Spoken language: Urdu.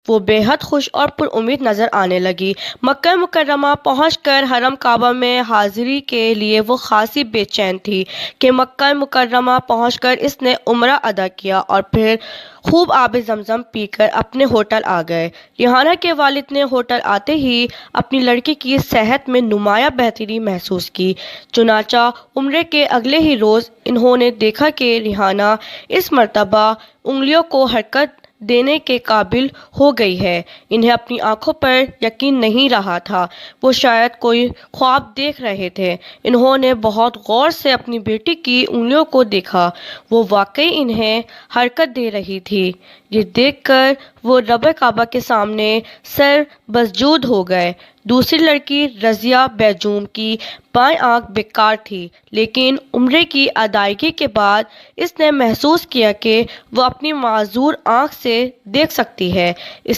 وہ بے حد خوش اور پر امید نظر آنے لگی۔ مکہ مکرمہ پہنچ کر حرم کعبہ میں حاضری کے لیے وہ خاصی بے چین تھی کہ مکہ مکرمہ پہنچ کر اس نے عمرہ ادا کیا اور پھر خوب آب زمزم پی کر اپنے ہوٹل آ گئے۔ ریحانہ کے والد نے ہوٹل آتے ہی اپنی لڑکی کی صحت میں نمایاں بہتری محسوس کی، چنانچہ عمرے کے اگلے ہی روز انہوں نے دیکھا کہ ریحانہ اس مرتبہ انگلیوں کو حرکت دینے کے قابل ہو گئی ہے۔ انہیں اپنی آنکھوں پر یقین نہیں رہا تھا، وہ شاید کوئی خواب دیکھ رہے تھے۔ انہوں نے بہت غور سے اپنی بیٹی کی انگلیوں کو دیکھا، وہ واقعی انہیں حرکت دے رہی تھی۔ یہ دیکھ کر وہ رب کعبہ کے سامنے سر بسجود ہو گئے۔ دوسری لڑکی رضیہ بیگم کی بائیں آنکھ بیکار تھی، لیکن عمرے کی ادائیگی کے بعد اس نے محسوس کیا کہ وہ اپنی معذور آنکھ سے دیکھ سکتی ہے۔ اس